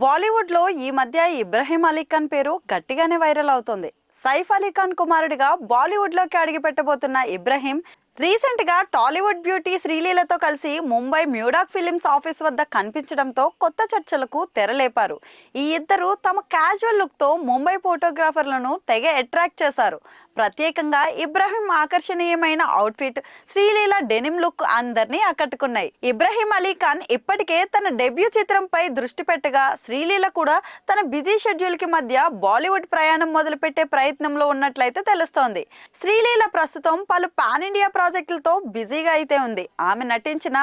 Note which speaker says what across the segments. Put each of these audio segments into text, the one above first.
Speaker 1: బాలీవుడ్ లో ఈ మధ్య ఇబ్రహీం అలీ ఖాన్ పేరు గట్టిగానే వైరల్ అవుతుంది. సైఫ్ అలీ ఖాన్ కుమారుడిగా బాలీవుడ్ లోకి అడుగు పెట్టబోతున్న ఇబ్రహీం రీసెంట్ గా టాలీవుడ్ బ్యూటీ శ్రీలీలతో కలిసి ముంబై మ్యూడాక్ ఫిలిమ్స్ ఆఫీస్ వద్ద కనిపించడంతో కొత్త చర్చలకు తెరలేపారు. ఈ ఇద్దరు తమ క్యాజువల్ లుక్ తో ముంబై ఫోటోగ్రాఫర్లను తెగ అట్రాక్ట్ చేశారు. ప్రత్యేకంగా ఇబ్రహీం ఆకర్షణీయమైన అవుట్ఫిట్, శ్రీలీల డెనిమ్ లుక్ అందరినీ ఆకట్టుకున్నాయి. ఇబ్రహీం అలీ ఖాన్ ఇప్పటికే తన డెబ్యూ చిత్రంపై దృష్టి పెట్టగా, శ్రీలీల కూడా తన బిజీ షెడ్యూల్ కి మధ్య బాలీవుడ్ ప్రయాణం మొదలుపెట్టే ప్రయత్నంలో ఉన్నట్లయితే తెలుస్తోంది. శ్రీలీల ప్రస్తుతం పలు పాన్ ఇండియా ప్రాజెక్టులతో బిజీగా అయితే ఉంది. ఆమె నటించిన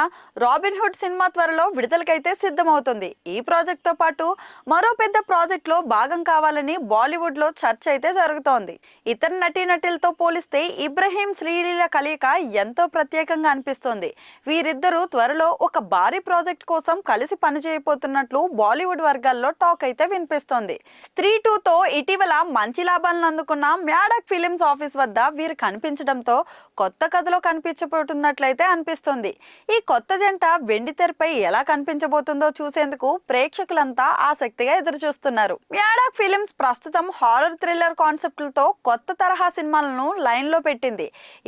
Speaker 1: రాబిన్ హుడ్ సినిమా త్వరలో విడుదలకైతే సిద్ధమవుతుంది. ఈ ప్రాజెక్ట్ తో పాటు మరో పెద్ద ప్రాజెక్ట్ లో భాగం కావాలని బాలీవుడ్ లో చర్చ అయితే జరుగుతోంది. ఇతర నటీనటులతో పోలిస్తే ఇబ్రహీం శ్రీలీల కలయిక ఎంతో ప్రత్యేకంగా అనిపిస్తోంది. వీరిద్దరూ త్వరలో ఒక భారీ ప్రాజెక్ట్ కోసం కలిసి పనిచేయబోతున్నట్లు బాలీవుడ్ వర్గాల్లో టాక్ అయితే వినిపిస్తోంది. స్త్రీ 2తో ఇటీవల మంచి లాభాలను అందుకున్న మ్యాడాక్ ఫిలిమ్స్ ఆఫీస్ వద్ద వీరు కనిపించడంతో కొత్త కథలో కనిపించబోతున్నట్లయితే అనిపిస్తుంది. ఈ కొత్త జంట వెండి తెరపై ఎలా కనిపించబోతుందో చూసేందుకు ప్రేక్షకులంతా ఆసక్తిగా ఎదురు చూస్తున్నారు. మ్యాడాక్ ఫిలిమ్స్ ప్రస్తుతం హారర్ థ్రిల్లర్ కాన్సెప్ట్లతో కొత్త తరహా సినిమాలను లైన్ లో పెట్టింది.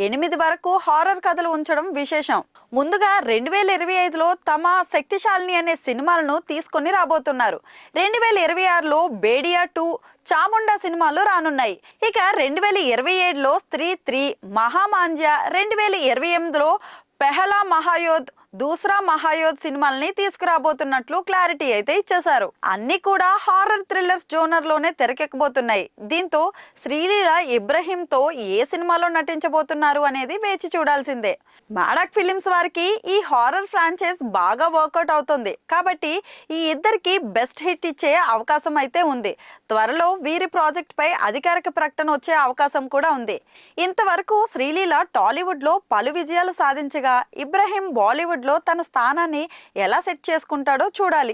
Speaker 1: 8 వరకు హారర్ కథలు ఉంచడం విశేషం. ముందుగా 2025లో తమ శక్తిశాలిని అనే సినిమాలను తీసుకొని రాబోతున్నారు. 2026లో బేడియా 2, చాముండా సినిమాలు రానున్నాయి. ఇక 2027లో స్త్రీ 3, మహామాంజ్య, 2028లో పెహలా మహాయోధ్, దూసరా మహాయోధ్ సినిమాల్ని తీసుకురాబోతున్నట్లు క్లారిటీ అయితే ఇచ్చేశారు. అన్ని కూడా హారర్ థ్రిల్లర్స్ జోనర్ లోనే తెరకెక్కబోతున్నాయి. దీంతో శ్రీలీల ఇబ్రహీం తో ఏ సినిమాలో నటించబోతున్నారు అనేది వేచి చూడాల్సిందే. మ్యాడాక్ ఫిలిమ్స్ వారికి ఈ హారర్ ఫ్రాంచైజ్ బాగా వర్కౌట్ అవుతుంది కాబట్టి ఈ ఇద్దరికి బెస్ట్ హిట్ ఇచ్చే అవకాశం అయితే ఉంది. త్వరలో వీరి ప్రాజెక్ట్ పై అధికారిక ప్రకటన వచ్చే అవకాశం కూడా ఉంది. ఇంతవరకు శ్రీలీల టాలీవుడ్ లో పలు విజయాలు సాధించగా, ఇబ్రహీం బాలీవుడ్ లో తన స్థానాన్ని ఎలా సెట్ చేసుకుంటాడో చూడాలి.